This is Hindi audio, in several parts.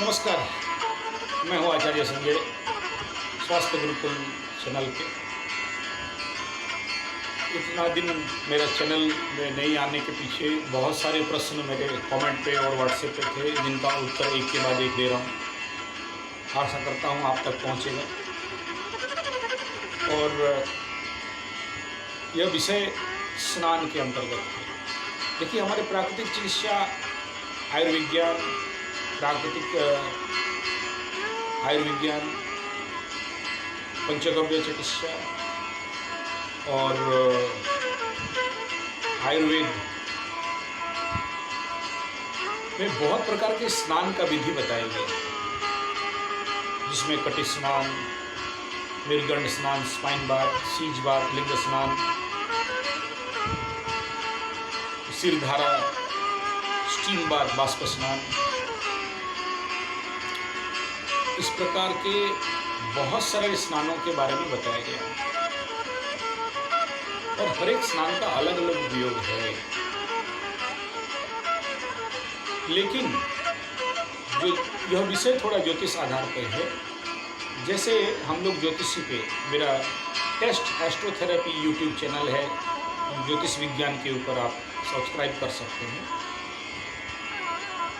नमस्कार, मैं हूँ आचार्य संजय, स्वास्थ्य गुरुकुल चैनल पे। इतना दिन मेरा चैनल में नहीं आने के पीछे बहुत सारे प्रश्न मेरे कमेंट पे और व्हाट्सएप पे थे, जिनका उत्तर एक के बाद एक दे रहा हूँ। आशा करता हूँ आप तक पहुँचेगा। और यह विषय स्नान के अंतर्गत है। देखिए, हमारे प्राकृतिक चिकित्सा, आयुर्विज्ञान, प्राकृतिक आयुर्विज्ञान, पंचगव्य चिकित्सा और आयुर्वेद में बहुत प्रकार के स्नान का विधि बताया गया, जिसमें कटी स्नान, निर्गंड स्नान, स्पाइन बाथ, सीज बाथ, लिंग स्नान, सिरधारा, स्टीम बाथ, बाष्प स्नान, इस प्रकार के बहुत सारे स्नानों के बारे में बताया गया। और हर एक स्नान का अलग अलग उपयोग है। लेकिन जो यह विषय थोड़ा ज्योतिष आधार पर है। जैसे हम लोग ज्योतिषी पे, मेरा टेस्ट एस्ट्रोथेरेपी यूट्यूब चैनल है, ज्योतिष विज्ञान के ऊपर आप सब्सक्राइब कर सकते हैं।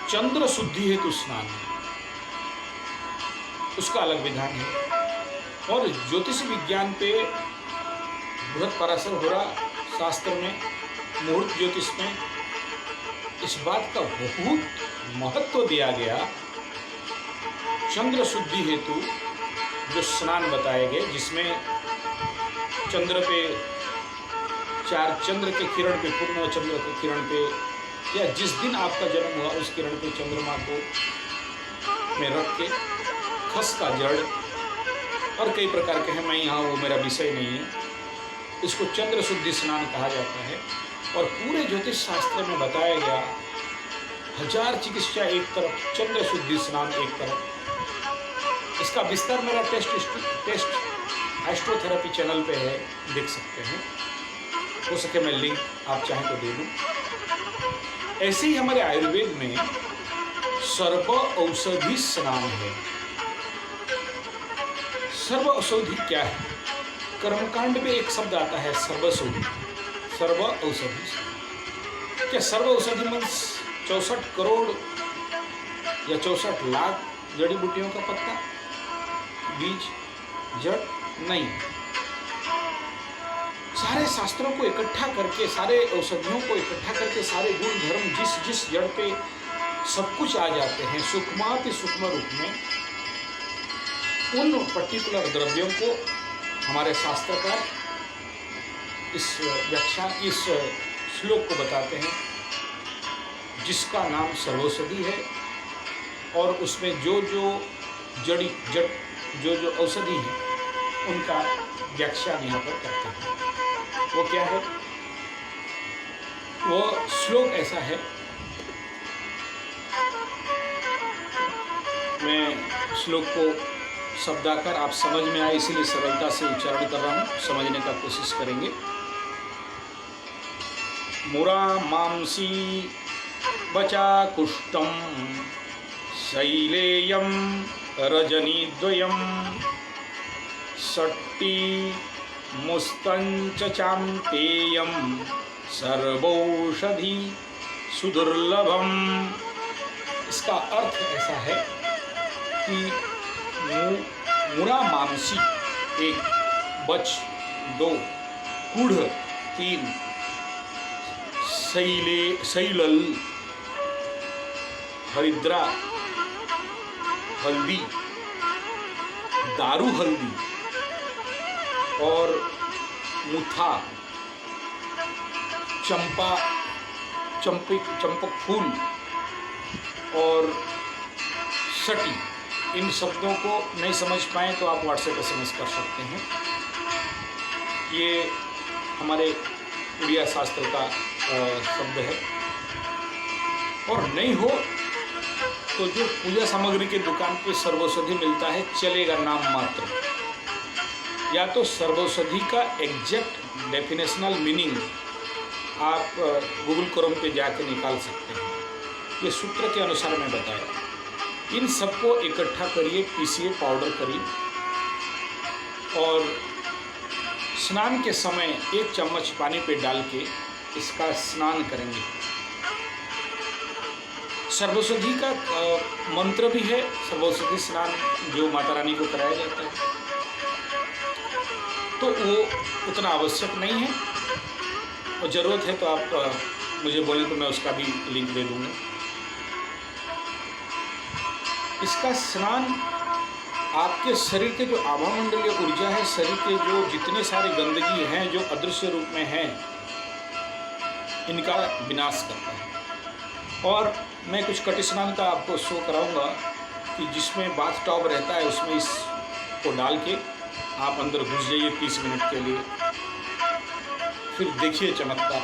चंद्र शुद्धि हेतु स्नान, उसका अलग विधान है। और ज्योतिष विज्ञान पे बृहद पराशर होरा शास्त्र में, मुहूर्त ज्योतिष में इस बात का बहुत महत्व दिया गया। चंद्र शुद्धि हेतु जो स्नान बताए गए, जिसमें चंद्र पे, चार चंद्र के किरण पे, पूर्ण चंद्र के किरण पे, या जिस दिन आपका जन्म हुआ उस किरण पे चंद्रमा को में रख के खस का जड़ और कई प्रकार के हैं, मैं यहाँ वो मेरा विषय नहीं है, इसको चंद्र शुद्धि स्नान कहा जाता है। और पूरे ज्योतिष शास्त्र में बताया गया, हजार चिकित्सा एक तरफ, चंद्र शुद्धि स्नान एक तरफ। इसका विस्तार मेरा टेस्ट एस्ट्रोथेरेपी चैनल पे है, देख सकते हैं। हो सके मैं लिंक आप चाहें तो दे दूँ। ऐसे ही हमारे आयुर्वेद में सर्व औषधि स्नान है। सर्व औषधि क्या है? कर्मकांड में एक शब्द आता है सर्वौषधि, सर्व औषधि। क्या सर्व औषधि मीन्स 64 करोड़ या 64 लाख जड़ी बूटियों का पत्ता, बीज, जड़? नहीं। सारे शास्त्रों को इकट्ठा करके, सारे औषधियों को इकट्ठा करके, सारे गुण धर्म जिस जिस जड़ पे सब कुछ आ जाते हैं, सूक्ष्माति सूक्ष्म रूप में, उन पर्टिकुलर द्रव्यों को हमारे शास्त्रकार इस व्याख्यान, इस श्लोक को बताते हैं, जिसका नाम सर्वौषधि है। और उसमें जो जो जो औषधि है, उनका व्याख्यान यहाँ पर करते हैं। वो क्या है? वो श्लोक ऐसा है, मैं श्लोक को शब्दाकार आप समझ में आए इसीलिए सरलता से उच्चारण कर रहा हूँ, समझने का कोशिश करेंगे। मुरा मांसी बचा कुष्टम शैलेयम रजनीद्वयम षट्टी मुस्तंच चाम्पेयम सर्वौषधि सुदुर्लभम। इसका अर्थ ऐसा है कि मुरा मांसी 1, बच 2, कुढ़ 3, शैलल हरिद्रा हल्दी, दारू हल्दी और मुथा, चंपक फूल और सटी। इन शब्दों को नहीं समझ पाएँ तो आप व्हाट्सएप SMS कर सकते हैं। ये हमारे उड़िया शास्त्र का शब्द है। और नहीं हो तो जो पूजा सामग्री की दुकान पे सर्वौषधि मिलता है, चलेगा नाम मात्र। या तो सर्वौषधि का एग्जैक्ट डेफिनेशनल मीनिंग आप गूगल क्रोम पे जाके निकाल सकते हैं। ये सूत्र के अनुसार मैं बताया। इन सबको इकट्ठा करिए, पीसिए, पाउडर करिए और स्नान के समय 1 चम्मच पानी पे डाल के इसका स्नान करेंगे। सर्वौषधि का मंत्र भी है, सर्वौषधि स्नान जो माता रानी को कराया जाता है, तो वो उतना आवश्यक नहीं है और ज़रूरत है तो आप मुझे बोलें तो मैं उसका भी लिंक दे दूँगा। इसका स्नान आपके शरीर के जो आभामंडलीय ऊर्जा है, शरीर के जो जितने सारे गंदगी हैं जो अदृश्य रूप में हैं, इनका विनाश करता है। और मैं कुछ कटी स्नान का आपको शो कराऊंगा कि जिसमें बाथ टब रहता है, उसमें इसको डाल के आप अंदर घुस जाइए 30 मिनट के लिए, फिर देखिए चमत्कार।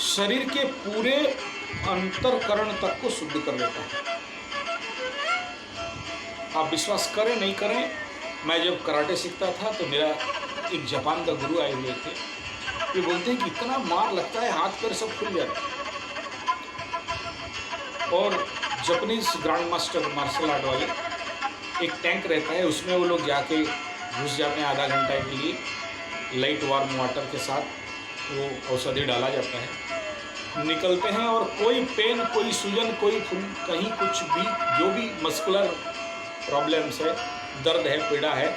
शरीर के पूरे अंतरकरण तक को शुद्ध कर लेता है। आप विश्वास करें नहीं करें, मैं जब कराटे सीखता था तो मेरा एक जापान का गुरु आए हुए थे, ये बोलते हैं कि इतना मार लगता है हाथ पैर सब खुल जाता है। और Japanese grand master martial art वाले एक टैंक रहता है, उसमें वो लोग जाके घुस जाते हैं आधा घंटा के लिए, लाइट वार्म वाटर के साथ वो औषधि डाला जाता है, निकलते हैं और कोई पेन, कोई सूजन, कोई कहीं कुछ भी जो भी मस्कुलर प्रॉब्लम्स है, दर्द है, पीड़ा है,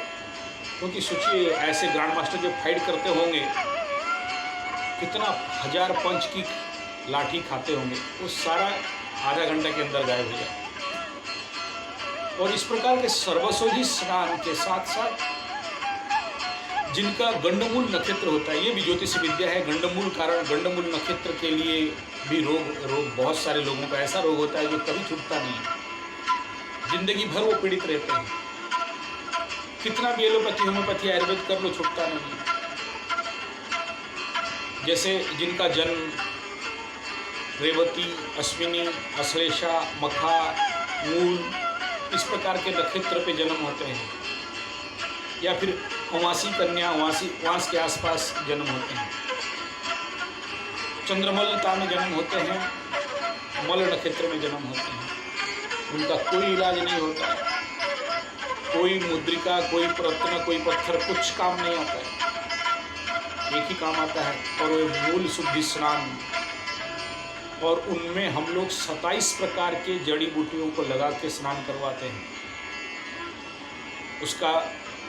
क्योंकि सोचिए ऐसे ग्रैंड मास्टर जब फाइट करते होंगे कितना 1000 पंच की लाठी खाते होंगे, वो सारा आधा घंटा के अंदर गायब हो जाए। और इस प्रकार के सर्वौषधि स्नान के साथ साथ जिनका गंडमूल नक्षत्र होता है, ये भी ज्योतिष विद्या है, गंडमूल कारण गंडमूल नक्षत्र के लिए भी रोग बहुत सारे लोगों का ऐसा रोग होता है जो कभी छूटता नहीं है, जिंदगी भर वो पीड़ित रहते हैं, कितना भी एलोपैथी, होम्योपैथी, आयुर्वेद कर लो, छूटता नहीं है। जैसे जिनका जन्म रेवती, अश्विनी, अश्लेषा, मखा, मूल, इस प्रकार के नक्षत्र पे जन्म होते हैं, या फिर उमासी कन्या, उमास के आसपास जन्म होते हैं, चंद्रमलता में जन्म होते हैं, मल नक्षत्र में जन्म होते हैं, उनका कोई इलाज नहीं होता है, कोई मुद्रिका, कोई प्रत्न, कोई पत्थर, कुछ काम नहीं आता है, एक ही काम आता है और वो मूल शुद्धि स्नान। और उनमें हम लोग 27 प्रकार के जड़ी बूटियों को लगा के स्नान करवाते हैं, उसका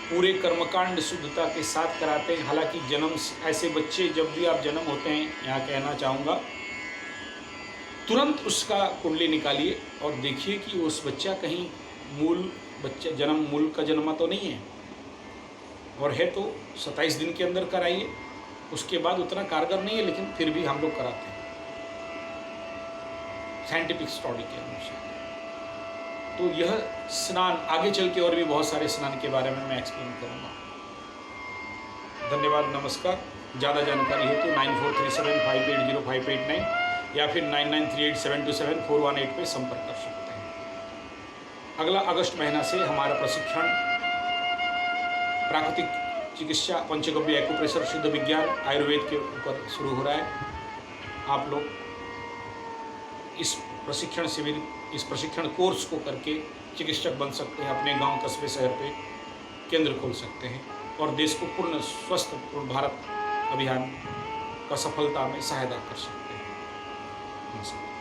पूरे कर्मकांड शुद्धता के साथ कराते हैं। हालांकि जन्म ऐसे बच्चे जब भी आप जन्म होते हैं, यहाँ कहना चाहूँगा, तुरंत उसका कुंडली निकालिए और देखिए कि उस बच्चा कहीं मूल बच्चा जन्म मूल का जन्मा तो नहीं है, और है तो 27 दिन के अंदर कराइए। उसके बाद उतना कारगर नहीं है, लेकिन फिर भी हम लोग कराते हैं साइंटिफिक स्टडी के अनुसार। तो यह स्नान आगे चल के और भी बहुत सारे स्नान के बारे में मैं एक्सप्लेन करूँगा। धन्यवाद, नमस्कार। ज़्यादा जानकारी हेतु 9437580589 या फिर 9938727418 पे संपर्क कर सकते हैं। अगला अगस्त महीना से हमारा प्रशिक्षण प्राकृतिक चिकित्सा, पंचगव्य, एक्यूप्रेशर, सिद्ध विज्ञान, आयुर्वेद के ऊपर शुरू हो रहा है। आप लोग इस प्रशिक्षण शिविर, इस प्रशिक्षण कोर्स को करके चिकित्सक बन सकते हैं, अपने गांव, कस्बे, शहर पे केंद्र खोल सकते हैं और देश को पूर्ण स्वस्थ पूर्ण भारत अभियान का सफलता में सहायता कर सकते हैं। नमस्कार।